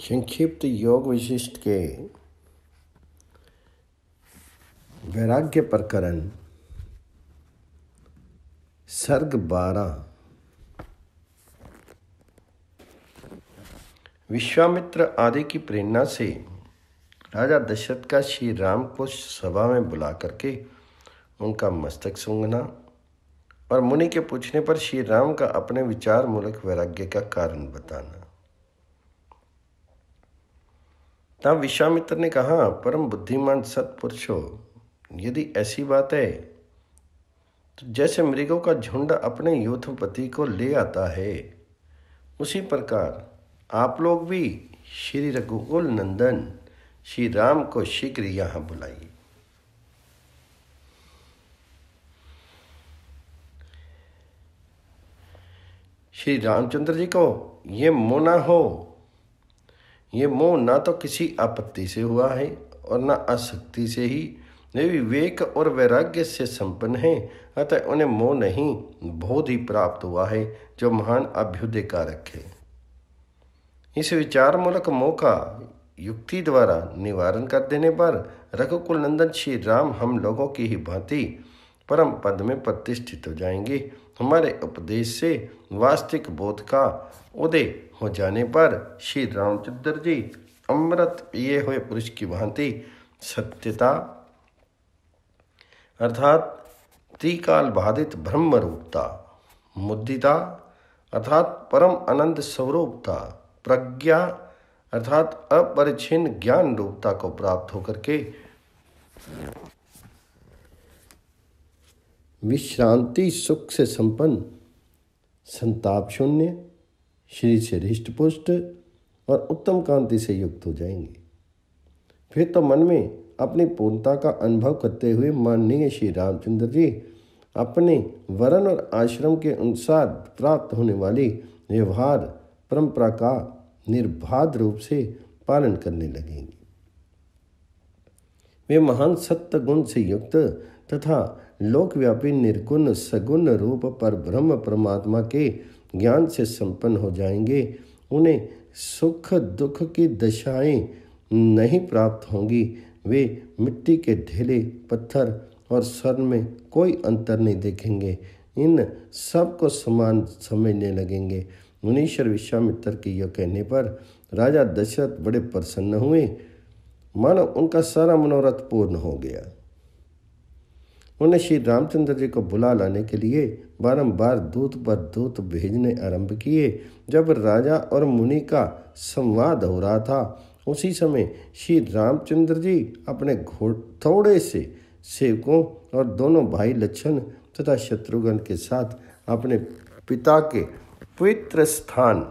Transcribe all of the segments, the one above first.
संक्षिप्त योग विशिष्ट के वैराग्य प्रकरण सर्ग 12। विश्वामित्र आदि की प्रेरणा से राजा दशरथ का श्री राम को सभा में बुला करके उनका मस्तक सूंघना और मुनि के पूछने पर श्री राम का अपने विचार मूलक वैराग्य का कारण बताना। तब विश्वामित्र ने कहा, परम बुद्धिमान सत्पुरुषो, यदि ऐसी बात है तो जैसे मृगों का झुंड अपने यूथपति को ले आता है, उसी प्रकार आप लोग भी श्री रघुकुल नंदन श्री राम को शीघ्र यहाँ बुलाइए। श्री रामचंद्र जी को ये मोह ना हो। ये मोह ना तो किसी आपत्ति से हुआ है और न आसक्ति से ही। वे विवेक और वैराग्य से संपन्न हैं, अतः उन्हें मोह नहीं बोध ही प्राप्त हुआ है, जो महान अभ्युदय कारक है। इस विचार मूलक मोह का युक्ति द्वारा निवारण कर देने पर रघुकुल नंदन श्री राम हम लोगों की ही भांति परम पद में प्रतिष्ठित हो जाएंगे। हमारे उपदेश से वास्तविक बोध का उदय हो जाने पर श्री रामचंद्र जी अमृत पिए हुए पुरुष की भांति सत्यता अर्थात त्रिकाल बाधित ब्रह्म रूपता, मुद्दिता अर्थात परम आनंद स्वरूपता, प्रज्ञा अर्थात अपरिच्छिन्न ज्ञान रूपता को प्राप्त होकर के विश्रांति सुख से संपन्न, संताप शून्य, शरीर से हृष्ट पुष्ट और उत्तम कांति से युक्त हो जाएंगे। फिर तो मन में अपनी पूर्णता का अनुभव करते हुए माननीय श्री रामचंद्र जी अपने वर्ण और आश्रम के अनुसार प्राप्त होने वाली व्यवहार परंपरा का निर्बाध रूप से पालन करने लगेंगे। वे महान सत्य गुण से युक्त तथा लोकव्यापी निर्गुण सगुण रूप पर ब्रह्म परमात्मा के ज्ञान से संपन्न हो जाएंगे। उन्हें सुख दुख की दशाएं नहीं प्राप्त होंगी। वे मिट्टी के ढेले पत्थर और स्वर्ण में कोई अंतर नहीं देखेंगे। इन सब को समान समझने लगेंगे। मुनीश्वर विश्वामित्र के यह कहने पर राजा दशरथ बड़े प्रसन्न हुए, मानो उनका सारा मनोरथ पूर्ण हो गया। उन्हें श्री रामचंद्र जी को बुला लाने के लिए बारंबार दूत पर दूत भेजने आरंभ किए। जब राजा और मुनि का संवाद हो रहा था, उसी समय श्री रामचंद्र जी अपने थोड़े से सेवकों और दोनों भाई लक्ष्मण तथा शत्रुघ्न के साथ अपने पिता के पवित्र स्थान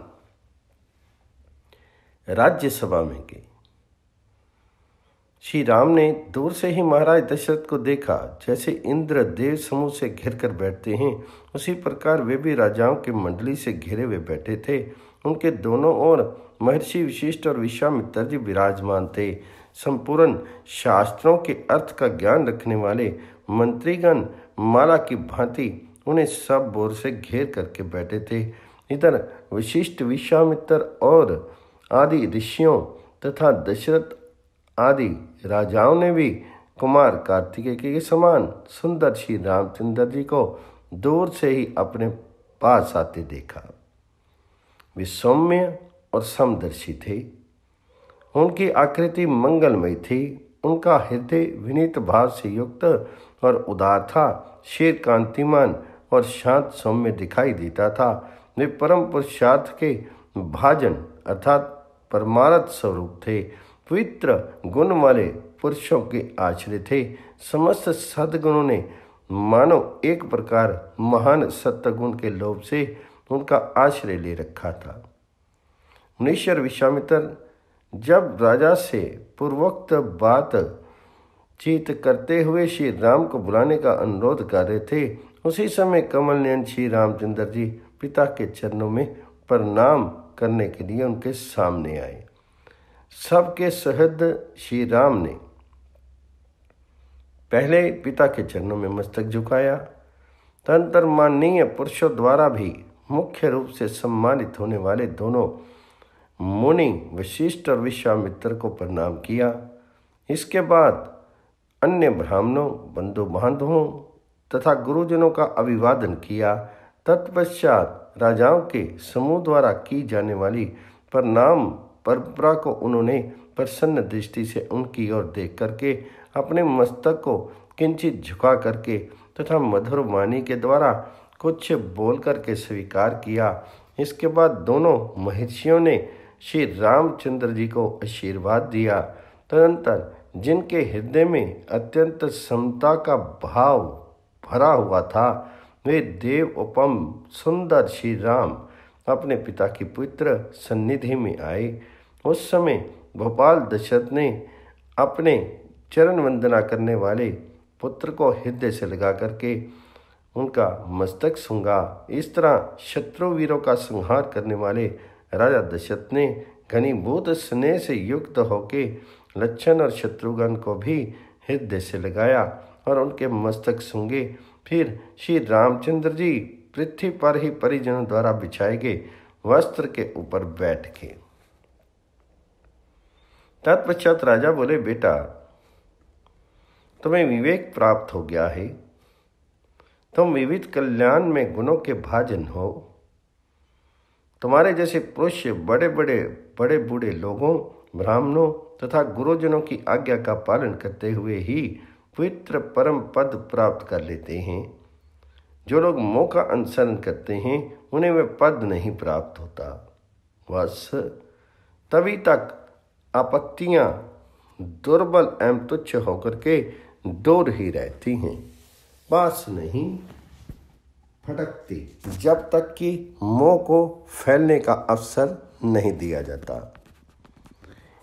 राज्यसभा में गए। श्री राम ने दूर से ही महाराज दशरथ को देखा। जैसे इंद्र देव समूह से घिर कर बैठते हैं, उसी प्रकार वे भी राजाओं की मंडली से घिरे हुए बैठे थे। उनके दोनों ओर महर्षि वशिष्ठ और विश्वामित्र जी विराजमान थे। संपूर्ण शास्त्रों के अर्थ का ज्ञान रखने वाले मंत्रीगण माला की भांति उन्हें सब ओर से घेर करके बैठे थे। इधर वशिष्ठ विश्वामित्र और आदि ऋषियों तथा दशरथ आदि राजाओं ने भी कुमार कार्तिकेय के समान सुंदर श्री रामचंद्र जी को दूर से ही अपने पास आते देखा। वे सौम्य और समदर्शी थे। उनकी आकृति मंगलमय थी। उनका हृदय विनीत भाव से युक्त और उदार था। शेर कांतिमान और शांत सौम्य दिखाई देता था। वे परम पुरुषार्थ के भाजन अर्थात परमार्थ स्वरूप थे। पवित्र गुण वाले पुरुषों के आश्रय थे। समस्त सद्गुणों ने मानो एक प्रकार महान सत्वगुण के लोभ से उनका आश्रय ले रखा था। मुनीश्वर विश्वामित्र जब राजा से पूर्वोक्त बात चीत करते हुए श्री राम को बुलाने का अनुरोध कर रहे थे, उसी समय कमल नयन श्री रामचंद्र जी पिता के चरणों में प्रणाम करने के लिए उनके सामने आए। सबके सहृद श्री राम ने पहले पिता के चरणों में मस्तक झुकाया। तदंतर माननीय पुरुषों द्वारा भी मुख्य रूप से सम्मानित होने वाले दोनों मुनि वशिष्ठ और विश्वामित्र को प्रणाम किया। इसके बाद अन्य ब्राह्मणों, बंधु बांधवों तथा गुरुजनों का अभिवादन किया। तत्पश्चात राजाओं के समूह द्वारा की जाने वाली प्रणाम परंपरा को उन्होंने प्रसन्न दृष्टि से उनकी ओर देख करके अपने मस्तक को किंचित झुका करके तथा मधुर वाणी के द्वारा कुछ बोल करके स्वीकार किया। इसके बाद दोनों महर्षियों ने श्री रामचंद्र जी को आशीर्वाद दिया। तदनंतर जिनके हृदय में अत्यंत समता का भाव भरा हुआ था, वे देव उपम सुंदर श्री राम अपने पिता की पुत्र सन्निधि में आए। उस समय भोपाल दशरथ ने अपने चरण वंदना करने वाले पुत्र को हृदय से लगा करके उनका मस्तक सूंघा। इस तरह शत्रु वीरों का संहार करने वाले राजा दशरथ ने घनीभूत स्नेह से युक्त होके लक्षण और शत्रुघ्न को भी हृदय से लगाया और उनके मस्तक सूंघे। फिर श्री रामचंद्र जी पृथ्वी पर ही परिजनों द्वारा बिछाए गए वस्त्र के ऊपर बैठ गए। तत्पश्चात राजा बोले, बेटा, तुम्हें विवेक प्राप्त हो गया है। तुम विविध कल्याण में गुणों के भाजन हो। तुम्हारे जैसे पुरुष बड़े बूढ़े लोगों, ब्राह्मणों तथा गुरुजनों की आज्ञा का पालन करते हुए ही पवित्र परम पद प्राप्त कर लेते हैं। जो लोग मोह का अनुसरण करते हैं उन्हें वह पद नहीं प्राप्त होता। बस तभी तक आपत्तियां दुर्बल एवं तुच्छ होकर के दूर ही रहती हैं, पास नहीं फटकती, जब तक कि मोह को फैलने का अवसर नहीं दिया जाता।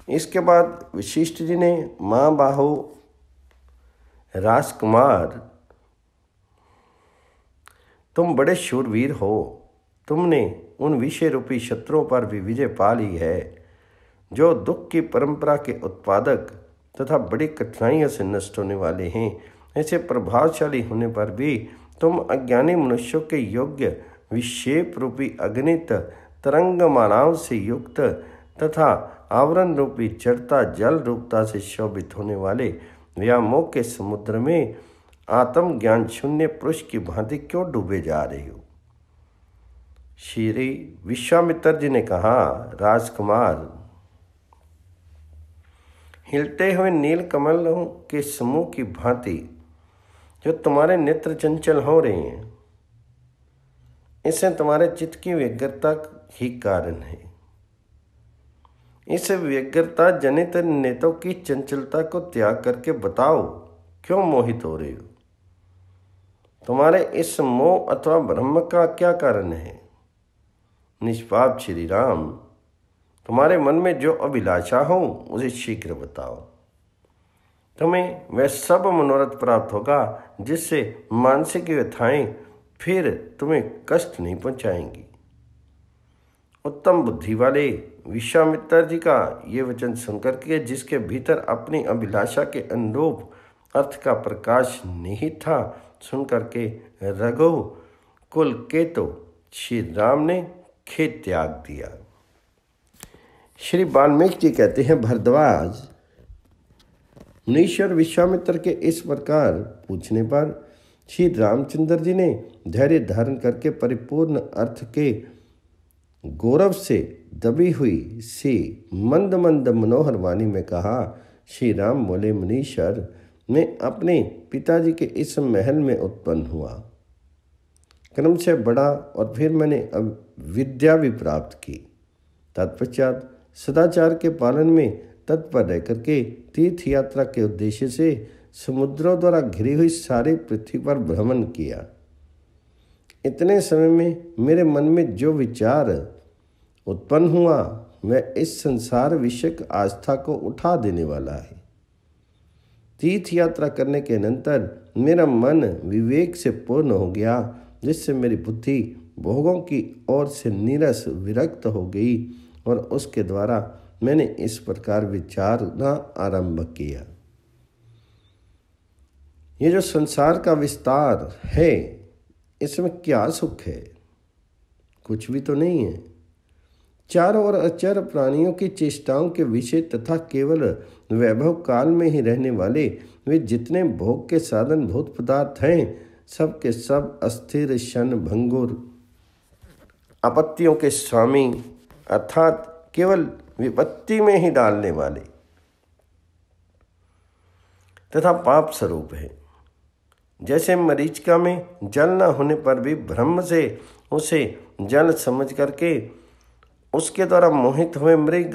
इसके बाद वशिष्ठ जी ने महाबाहु राजकुमार, तुम बड़े शूरवीर हो। तुमने उन विषय रूपी शत्रुओं पर भी विजय पा ली है जो दुख की परंपरा के उत्पादक तथा बड़ी कठिनाइयों से नष्ट होने वाले हैं। ऐसे प्रभावशाली होने पर भी तुम अज्ञानी मनुष्यों के योग्य विक्षेप रूपी अगणित तरंगमालाओं से युक्त तथा आवरण रूपी जड़ता जल रूपता से शोभित होने वाले व्यामोह के समुद्र में आत्म ज्ञान शून्य पुरुष की भांति क्यों डूबे जा रही हो। श्री विश्वामित्र जी ने कहा, राजकुमार, हिलते हुए नील कमलों के समूह की भांति जो तुम्हारे नेत्र चंचल हो रहे हैं, इससे तुम्हारे चित्त की व्यग्रता ही कारण है। इस व्यग्रता जनित नेत्रों की चंचलता को त्याग करके बताओ, क्यों मोहित हो रहे हो? तुम्हारे इस मोह अथवा भ्रम का क्या कारण है? निष्पाप श्री राम, तुम्हारे मन में जो अभिलाषा हो उसे शीघ्र बताओ। तुम्हें वह सब मनोरथ प्राप्त होगा जिससे मानसिक व्यथाएं फिर तुम्हें कष्ट नहीं पहुंचाएंगी। उत्तम बुद्धि वाले विश्वामित्र जी का ये वचन सुनकर के जिसके भीतर अपनी अभिलाषा के अनुरूप अर्थ का प्रकाश नहीं था, सुनकर के रघु कुल के तो श्री राम ने खेत त्याग दिया। श्री वाल्मीकि जी कहते हैं, भरद्वाज, मुनीश्वर विश्वामित्र के इस प्रकार पूछने पर श्री रामचंद्र जी ने धैर्य धारण करके परिपूर्ण अर्थ के गौरव से दबी हुई सी मंद मंद मनोहर वाणी में कहा। श्री राम बोले, मुनीश्वर, मैं अपने पिताजी के इस महल में उत्पन्न हुआ, क्रम से बड़ा, और फिर मैंने विद्या भी प्राप्त की। तत्पश्चात सदाचार के पालन में तत्पर रह करके तीर्थ यात्रा के उद्देश्य से समुद्रों द्वारा घिरी हुई सारी पृथ्वी पर भ्रमण किया। इतने समय में मेरे मन में जो विचार उत्पन्न हुआ वह इस संसार विषयक आस्था को उठा देने वाला है। तीर्थ यात्रा करने के अनंतर मेरा मन विवेक से पूर्ण हो गया, जिससे मेरी बुद्धि भोगों की ओर से नीरस विरक्त हो गई और उसके द्वारा मैंने इस प्रकार विचारना आरंभ किया। ये जो संसार का विस्तार है, इसमें क्या सुख है? कुछ भी तो नहीं है। चारों ओर अचर प्राणियों की चेष्टाओं के विषय तथा केवल वैभव काल में ही रहने वाले वे जितने भोग के साधन भूत पदार्थ हैं, सब के सब अस्थिर, क्षण भंगुर, आपत्तियों के स्वामी अर्थात केवल विपत्ति में ही डालने वाले तथा पाप स्वरूप है। जैसे मरीचिका में जल न होने पर भी भ्रम से उसे जल समझ करके उसके द्वारा मोहित हुए मृग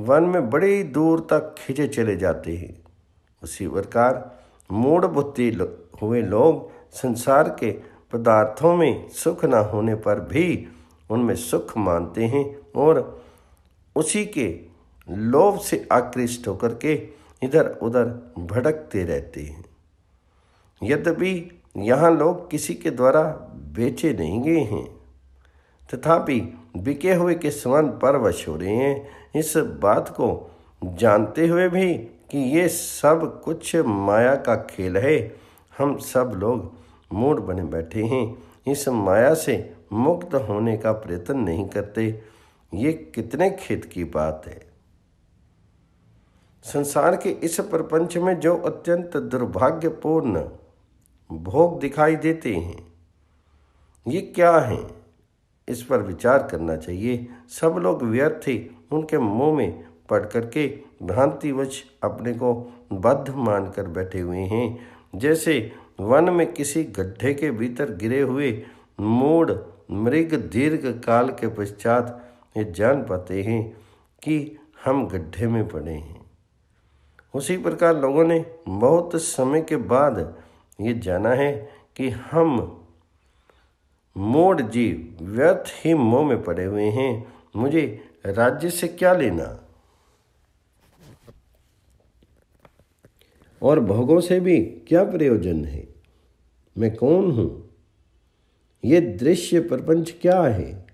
वन में बड़ी दूर तक खींचे चले जाते हैं, उसी प्रकार मूढ़ बुद्धि हुए लोग संसार के पदार्थों में सुख न होने पर भी उनमें सुख मानते हैं और उसी के लोभ से आकृष्ट होकर के इधर उधर भटकते रहते हैं। यद्यपि यहाँ लोग किसी के द्वारा बेचे नहीं गए हैं, तथापि बिके हुए के समान परवश हो रहे हैं। इस बात को जानते हुए भी कि ये सब कुछ माया का खेल है, हम सब लोग मूढ़ बने बैठे हैं, इस माया से मुक्त होने का प्रयत्न नहीं करते। ये कितने खेद की बात है। संसार के इस प्रपंच में जो अत्यंत दुर्भाग्यपूर्ण भोग दिखाई देते हैं, ये क्या हैं? इस पर विचार करना चाहिए। सब लोग व्यर्थ ही उनके मुंह में पड़ करके भ्रांतिवश अपने को बद्ध मानकर बैठे हुए हैं। जैसे वन में किसी गड्ढे के भीतर गिरे हुए मूढ़ मृग दीर्घ काल के पश्चात ये जान पाते हैं कि हम गड्ढे में पड़े हैं, उसी प्रकार लोगों ने बहुत समय के बाद ये जाना है कि हम मूढ़ जीव व्यर्थ ही मोह में पड़े हुए हैं। मुझे राज्य से क्या लेना और भोगों से भी क्या प्रयोजन है? मैं कौन हूँ? ये दृश्य प्रपंच क्या है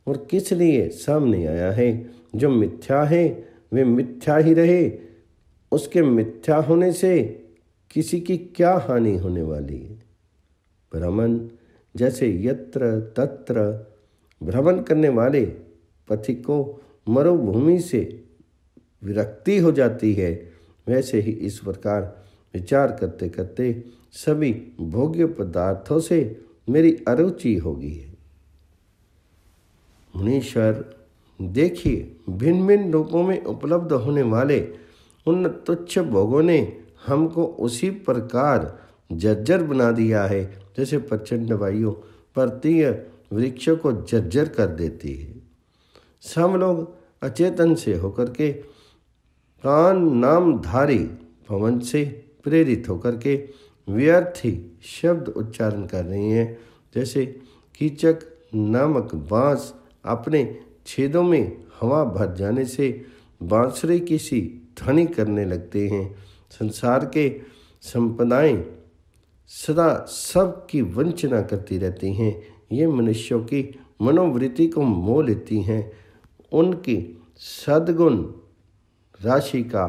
और किस लिए सामने आया है? जो मिथ्या है वे मिथ्या ही रहे, उसके मिथ्या होने से किसी की क्या हानि होने वाली है? भ्रमण जैसे यत्र तत्र भ्रमण करने वाले पथिक को मरुभूमि से विरक्ति हो जाती है, वैसे ही इस प्रकार विचार करते करते सभी भोग्य पदार्थों से मेरी अरुचि होगी है। मुनीश्वर देखिए, भिन्न भिन्न रूपों में उपलब्ध होने वाले उन तुच्छ भोगों ने हमको उसी प्रकार जर्जर बना दिया है जैसे प्रचंड वायु पर्वतीय वृक्षों को जर्जर कर देती है। सब लोग अचेतन से होकर के कान नामधारी पवन से प्रेरित होकर के व्यर्थ ही शब्द उच्चारण कर रही हैं। जैसे कीचक नामक बांस अपने छेदों में हवा भर जाने से बांसुरी की सी ध्वनि करने लगते हैं। संसार के संपदाएं सदा सब की वंचना करती रहती हैं। ये मनुष्यों की मनोवृत्ति को मोह लेती हैं, उनकी सद्गुण राशि का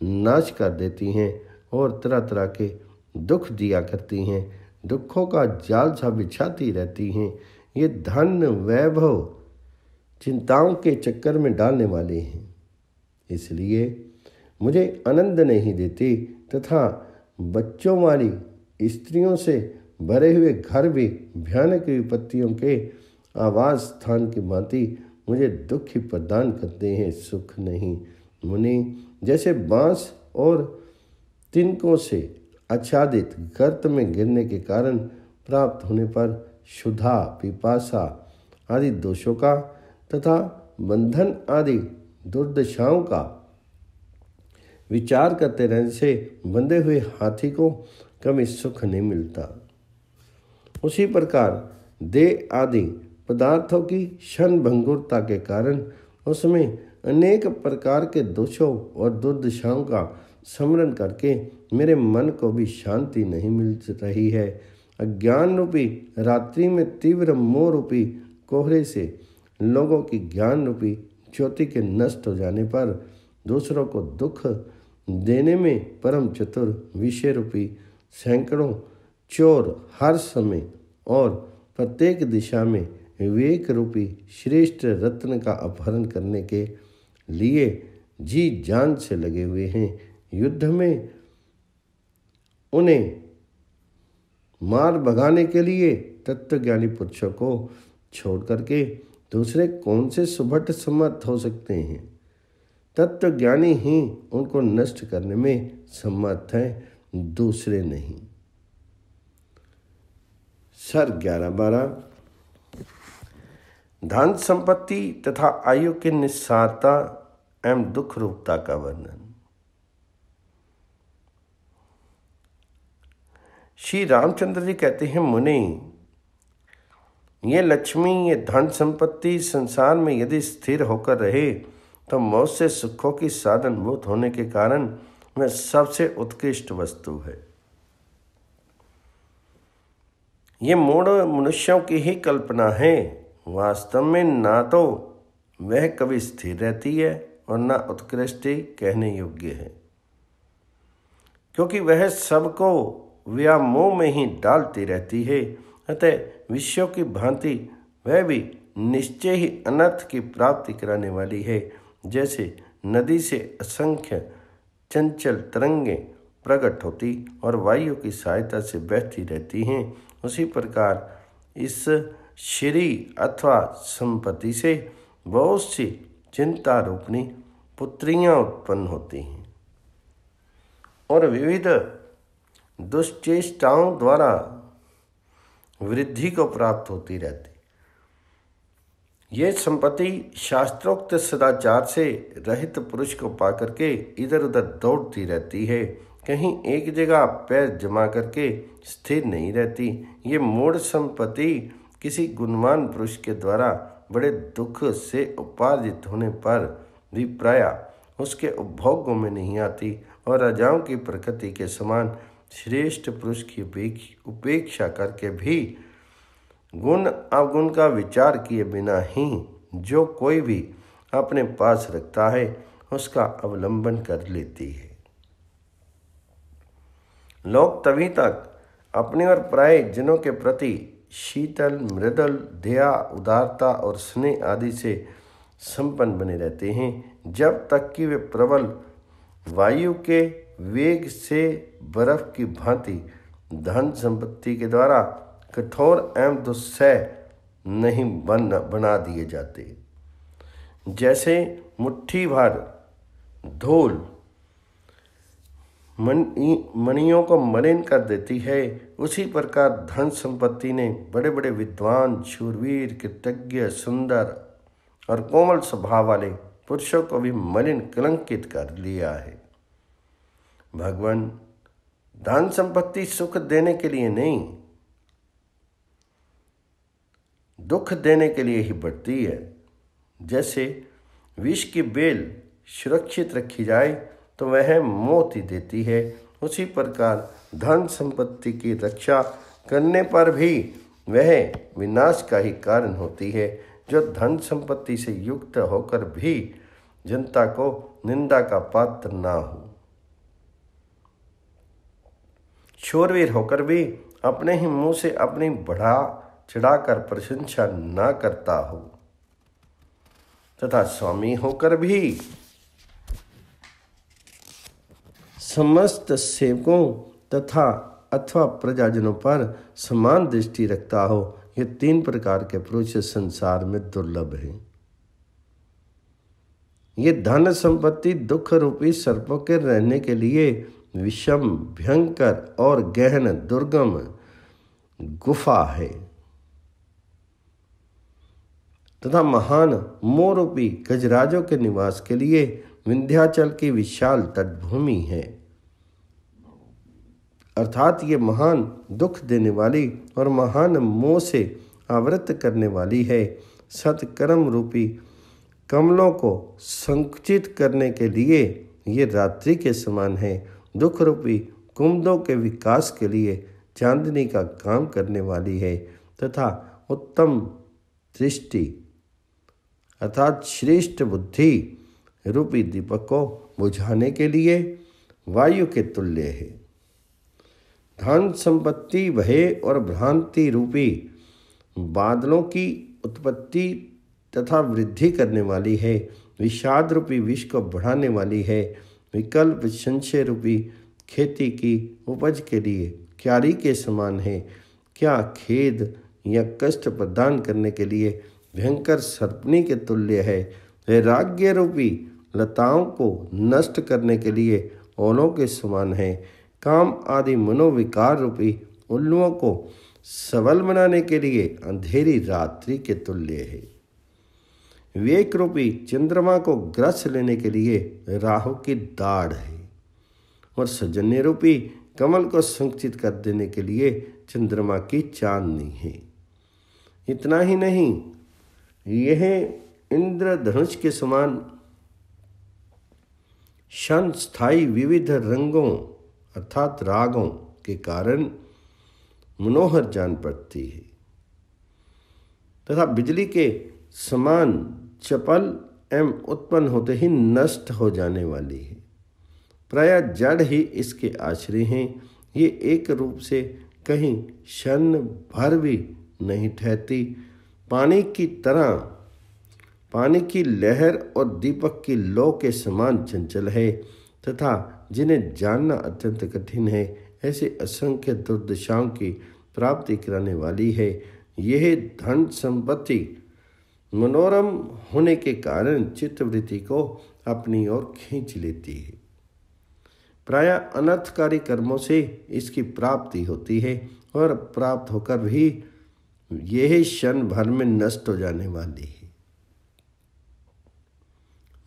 नाश कर देती हैं और तरह तरह के दुख दिया करती हैं, दुखों का जाल सा बिछाती रहती हैं। ये धन वैभव चिंताओं के चक्कर में डालने वाले हैं, इसलिए मुझे आनंद नहीं देती तथा बच्चों वाली स्त्रियों से भरे हुए घर भी भयानक विपत्तियों के आवास स्थान की भांति मुझे दुख ही प्रदान करते हैं, सुख नहीं। मुनि जैसे बांस और तिनकों से आच्छादित गर्त में गिरने के कारण प्राप्त होने पर क्षुधा पिपासा आदि दोषों का तथा बंधन आदि दुर्दशाओं का विचार करते रहने से बंधे हुए हाथी को कभी सुख नहीं मिलता, उसी प्रकार देह आदि पदार्थों की क्षण भंगुरता के कारण उसमें अनेक प्रकार के दोषों और दुर्दशाओं का स्मरण करके मेरे मन को भी शांति नहीं मिल रही है। अज्ञान रूपी रात्रि में तीव्र मोह रूपी कोहरे से लोगों की ज्ञान रूपी ज्योति के नष्ट हो जाने पर दूसरों को दुख देने में परम चतुर विषय रूपी सैकड़ों चोर हर समय और प्रत्येक दिशा में विवेक रूपी श्रेष्ठ रत्न का अपहरण करने के लिए जी जान से लगे हुए हैं। युद्ध में उन्हें मार भगाने के लिए तत्वज्ञानी पुरुषों को छोड़ करके दूसरे कौन से सुभट समर्थ हो सकते हैं। तत्वज्ञानी ही उनको नष्ट करने में समर्थ हैं, दूसरे नहीं। सर 11-12 धन संपत्ति तथा आयु की निस्सारता एवं दुख रूपता का वर्णन। श्री रामचंद्र जी कहते हैं, मुनि, ये लक्ष्मी, ये धन संपत्ति संसार में यदि स्थिर होकर रहे तो मौत से सुखों की साधनभूत होने के कारण वह सबसे उत्कृष्ट वस्तु है। ये मूढ़ मनुष्यों की ही कल्पना है। वास्तव में ना तो वह कभी स्थिर रहती है और ना उत्कृष्ट कहने योग्य है, क्योंकि वह सबको व्यामोह में ही डालती रहती है। अतः विषयों की भांति वह भी निश्चय ही अनर्थ की प्राप्ति कराने वाली है। जैसे नदी से असंख्य चंचल तरंगें प्रकट होती और वायु की सहायता से बहती रहती हैं, उसी प्रकार इस श्री अथवा संपत्ति से बहुत सी चिंता रूपणी पुत्रियां उत्पन्न होती हैं और विविध दुष्चेष्टाओं द्वारा वृद्धि को प्राप्त होती रहती। ये संपत्ति शास्त्रोक्त सदाचार से रहित पुरुष को पाकर के इधर उधर दौड़ती रहती है, कहीं एक जगह पैर जमा करके स्थिर नहीं रहती। ये मूढ़ संपत्ति किसी गुणवान पुरुष के द्वारा बड़े दुख से उपार्जित होने पर भी प्राय उसके उपभोगों में नहीं आती और राजाओं की प्रकृति के समान श्रेष्ठ पुरुष की उपेक्षा करके भी गुण अवगुण का विचार किए बिना ही जो कोई भी अपने पास रखता है उसका अवलंबन कर लेती है। लोग तभी तक अपने और पराये जनों के प्रति शीतल, मृदुल, दया, उदारता और स्नेह आदि से संपन्न बने रहते हैं, जब तक कि वे प्रबल वायु के वेग से बर्फ की भांति धन संपत्ति के द्वारा कठोर एवं दुस्सह नहीं बना दिए जाते। जैसे मुट्ठी भर धूल मणियों को मलिन कर देती है, उसी प्रकार धन संपत्ति ने बड़े बड़े विद्वान, शूरवीर, कृतज्ञ, सुंदर और कोमल स्वभाव वाले पुरुषों को भी मलिन कलंकित कर लिया है। भगवान, धन संपत्ति सुख देने के लिए नहीं, दुख देने के लिए ही बढ़ती है। जैसे विष की बेल सुरक्षित रखी जाए तो वह मोती देती है, उसी प्रकार धन संपत्ति की रक्षा करने पर भी वह विनाश का ही कारण होती है। जो धन संपत्ति से युक्त होकर भी जनता को निंदा का पात्र ना हो, शूरवीर होकर भी अपने ही मुंह से अपनी बढ़ा चढ़ाकर प्रशंसा ना करता हो, तथा स्वामी होकर भी समस्त सेवकों तथा अथवा प्रजाजनों पर समान दृष्टि रखता हो, ये 3 प्रकार के पुरुष संसार में दुर्लभ हैं। ये धन संपत्ति दुख रूपी सर्पों के रहने के लिए विषम, भयंकर और गहन दुर्गम गुफा है तथा महान मोह रूपी गजराजों के निवास के लिए विंध्याचल की विशाल तटभूमि है। अर्थात ये महान दुख देने वाली और महान मोह से आवृत करने वाली है। सत्कर्म रूपी कमलों को संकुचित करने के लिए ये रात्रि के समान है। दुख रूपी कुमुदों के विकास के लिए चांदनी का काम करने वाली है तथा उत्तम दृष्टि अर्थात श्रेष्ठ बुद्धि रूपी दीपक को बुझाने के लिए वायु के तुल्य है। धन संपत्ति, भय और भ्रांति रूपी बादलों की उत्पत्ति तथा वृद्धि करने वाली है, विषाद रूपी विष को बढ़ाने वाली है, विकल्प संशय रूपी खेती की उपज के लिए क्यारी के समान है, क्या खेद या कष्ट प्रदान करने के लिए भयंकर सर्पनी के तुल्य है, वैराग्य रूपी लताओं को नष्ट करने के लिए ओलों के समान है, काम आदि मनोविकार रूपी उल्लुओं को सबल बनाने के लिए अंधेरी रात्रि के तुल्य है, विवेक रूपी चंद्रमा को ग्रस लेने के लिए राहु की दाढ़ है, और सौजन्य रूपी कमल को संचित कर देने के लिए चंद्रमा की चांदनी है। इतना ही नहीं, यह इंद्रधनुष के समान क्षण स्थायी विविध रंगों अर्थात रागों के कारण मनोहर जान पड़ती है तथा बिजली के समान चपल एवं उत्पन्न होते ही नष्ट हो जाने वाली है। प्राय जड़ ही इसके आश्रय हैं। ये एक रूप से कहीं क्षण भर भी नहीं ठहरती, पानी की तरह, पानी की लहर और दीपक की लौ के समान चंचल है तथा जिन्हें जानना अत्यंत कठिन है, ऐसे असंख्य दुर्दशाओं की प्राप्ति कराने वाली है। यह धन संपत्ति मनोरम होने के कारण चित्तवृत्ति को अपनी ओर खींच लेती है। प्राय अनर्थकारी कर्मों से इसकी प्राप्ति होती है और प्राप्त होकर भी यह क्षण भर में नष्ट हो जाने वाली है।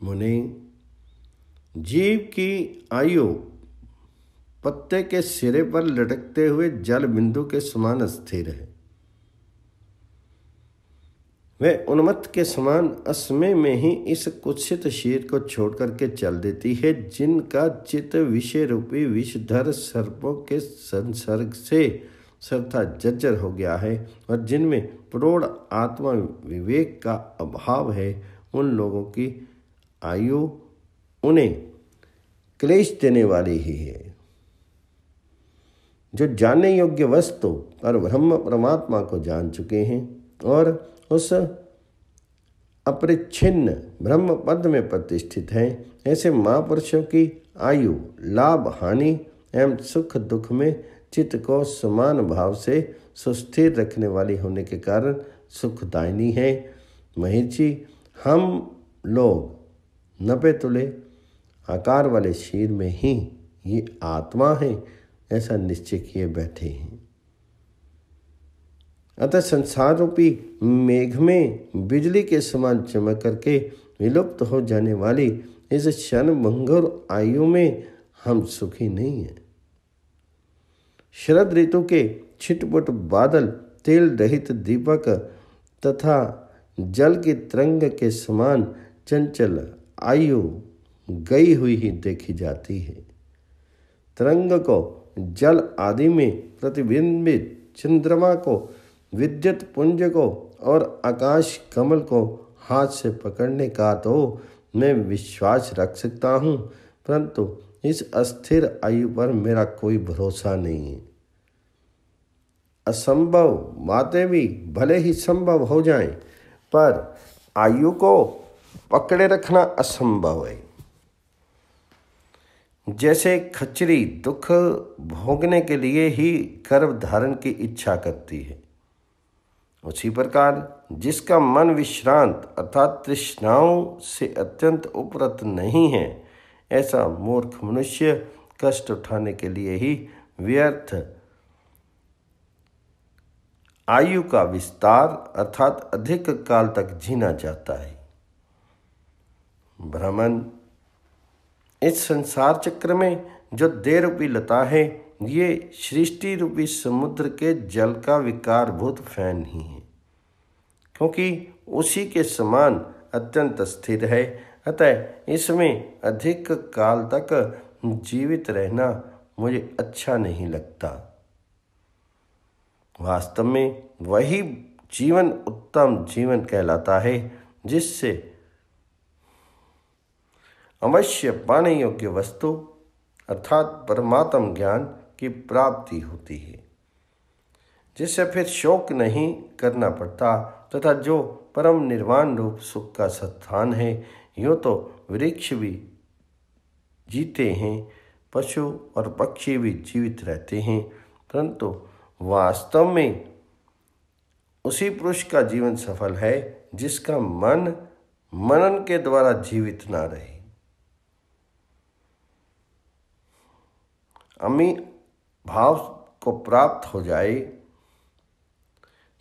मुनि, जीव की आयु पत्ते के सिरे पर लटकते हुए जल बिंदु के समान स्थिर है। वह उन्मत्त के समान असमय में ही इस कुत्सित शरीर को छोड़ करके चल देती है, जिनका चित्त विषय रूपी विषधर सर्पों के संसर्ग से सर्वथा जर्जर हो गया है और जिनमें प्रौढ़ आत्मा विवेक का अभाव है। उन लोगों की आयु उन्हें क्लेश देने वाली ही है। जो जानने योग्य वस्तु पर ब्रह्म परमात्मा को जान चुके हैं और उस अपरिच्छिन्न ब्रह्म पद में प्रतिष्ठित हैं, ऐसे महापुरुषों की आयु लाभ हानि एवं सुख दुख में चित्त को समान भाव से सुस्थिर रखने वाली होने के कारण सुखदायिनी है। महेश जी, हम लोग 90 तुले आकार वाले शरीर में ही ये आत्मा है, ऐसा निश्चय किए बैठे हैं। अतः संसार रूपी मेघ में बिजली के समान चमक करके विलुप्त हो जाने वाली इस क्षण भंगुर आयु में हम सुखी नहीं हैं। शरद ऋतु के छिटपुट बादल, तेल रहित दीपक तथा जल की तरंग के समान चंचल आयु गई हुई ही देखी जाती है। तरंग को जल आदि में प्रतिबिंबित, चंद्रमा को, विद्युत पुंज को और आकाश कमल को हाथ से पकड़ने का तो मैं विश्वास रख सकता हूँ, परंतु इस अस्थिर आयु पर मेरा कोई भरोसा नहीं है। असंभव बातें भी भले ही संभव हो जाएं, पर आयु को पकड़े रखना असंभव है। जैसे खच्चरी दुख भोगने के लिए ही गर्भ धारण की इच्छा करती है, उसी प्रकार जिसका मन विश्रांत अर्थात तृष्णाओं से अत्यंत उपरत नहीं है, ऐसा मूर्ख मनुष्य कष्ट उठाने के लिए ही व्यर्थ आयु का विस्तार अर्थात अधिक काल तक जीना चाहता है। ब्राह्मण, इस संसार चक्र में जो देह रूपी लता है, ये सृष्टि रूपी समुद्र के जल का विकारभूत फैन ही है, क्योंकि उसी के समान अत्यंत स्थिर है। अतः इसमें अधिक काल तक जीवित रहना मुझे अच्छा नहीं लगता। वास्तव में वही जीवन उत्तम जीवन कहलाता है, जिससे अवश्य पाने योग्य वस्तु अर्थात परमात्म ज्ञान की प्राप्ति होती है। जिससे फिर शोक नहीं करना पड़ता तथा जो परम निर्वाण रूप सुख का स्थान है। यूँ तो वृक्ष भी जीते हैं, पशु और पक्षी भी जीवित रहते हैं, परंतु वास्तव में उसी पुरुष का जीवन सफल है जिसका मन मनन के द्वारा जीवित ना रहे। अमी भाव को प्राप्त हो जाए।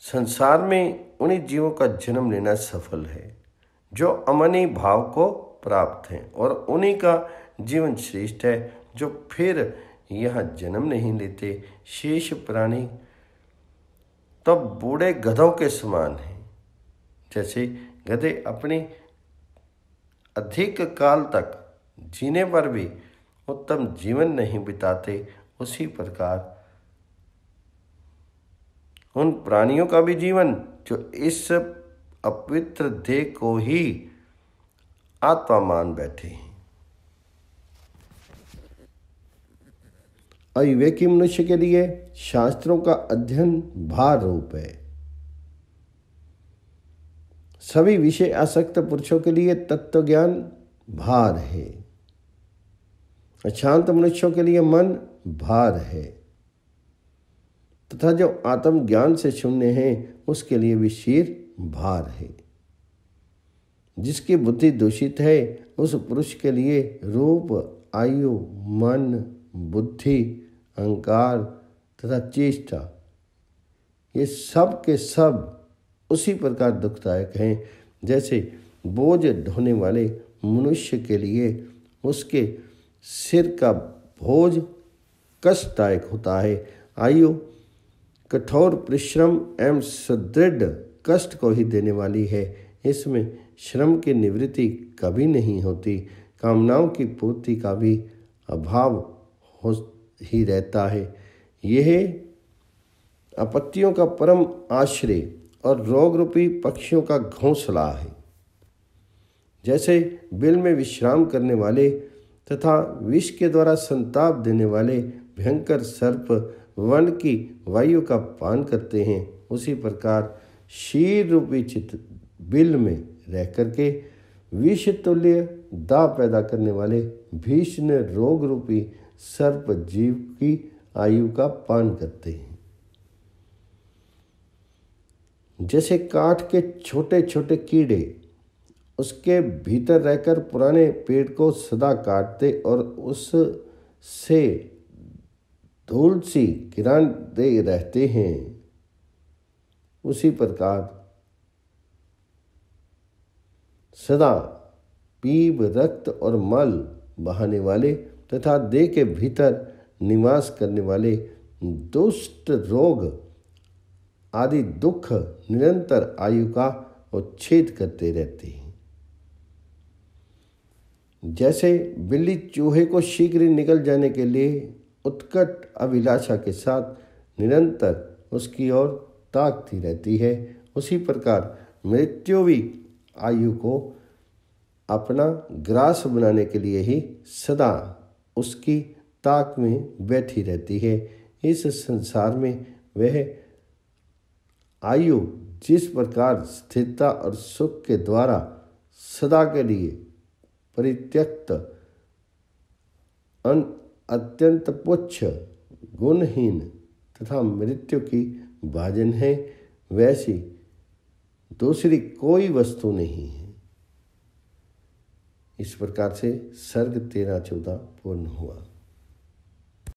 संसार में उन्हीं जीवों का जन्म लेना सफल है जो अमनी भाव को प्राप्त हैं, और उन्हीं का जीवन श्रेष्ठ है जो फिर यहाँ जन्म नहीं लेते। शेष प्राणी तब बूढ़े गधों के समान हैं। जैसे गधे अपने अधिक काल तक जीने पर भी उत्तम जीवन नहीं बिताते, उसी प्रकार उन प्राणियों का भी जीवन जो इस अपवित्र देह को ही आत्मा मान बैठे हैं। अविवेकी मनुष्य के लिए शास्त्रों का अध्ययन भार रूप है। सभी विषय आसक्त पुरुषों के लिए तत्व ज्ञान भार है। अशांत मनुष्यों के लिए मन भार है, तथा जो आत्मज्ञान से शून्य है उसके लिए भी शीर भार है। जिसकी बुद्धि दूषित है उस पुरुष के लिए रूप, आयु, मन, बुद्धि, अहंकार तथा चेष्टा ये सब के सब उसी प्रकार दुखदायक हैं जैसे बोझ ढोने वाले मनुष्य के लिए उसके सिर का बोझ कष्टदायक होता है। आयु कठोर परिश्रम एवं सुदृढ़ कष्ट को ही देने वाली है। इसमें श्रम की निवृत्ति कभी नहीं होती। कामनाओं की पूर्ति का भी अभाव हो ही रहता है। यह आपत्तियों का परम आश्रय और रोग रूपी पक्षियों का घोंसला है। जैसे बिल में विश्राम करने वाले तथा विष के द्वारा संताप देने वाले भयंकर सर्प वन की वायु का पान करते हैं, उसी प्रकार शीर रूपी चित बिल में रह करके विष तुल्य दाह पैदा करने वाले भीषण रोग रूपी सर्प जीव की आयु का पान करते हैं। जैसे काठ के छोटे छोटे कीड़े उसके भीतर रहकर पुराने पेड़ को सदा काटते और उससे धूल सी गिराते रहते हैं, उसी प्रकार सदा पीप, रक्त और मल बहाने वाले तथा देह के भीतर निवास करने वाले दुष्ट रोग आदि दुख निरंतर आयु का उच्छेद करते रहते हैं। जैसे बिल्ली चूहे को शीघ्र निकल जाने के लिए उत्कट अभिलाषा के साथ निरंतर उसकी ओर ताकती रहती है, उसी प्रकार मृत्यु भी आयु को अपना ग्रास बनाने के लिए ही सदा उसकी ताक में बैठी रहती है। इस संसार में वह आयु जिस प्रकार स्थिरता और सुख के द्वारा सदा के लिए परित्यक्त अत्यंत पुच्छ, गुणहीन तथा मृत्यु की भाजन है, वैसी दूसरी कोई वस्तु नहीं है। इस प्रकार से सर्ग 13-14 पूर्ण हुआ।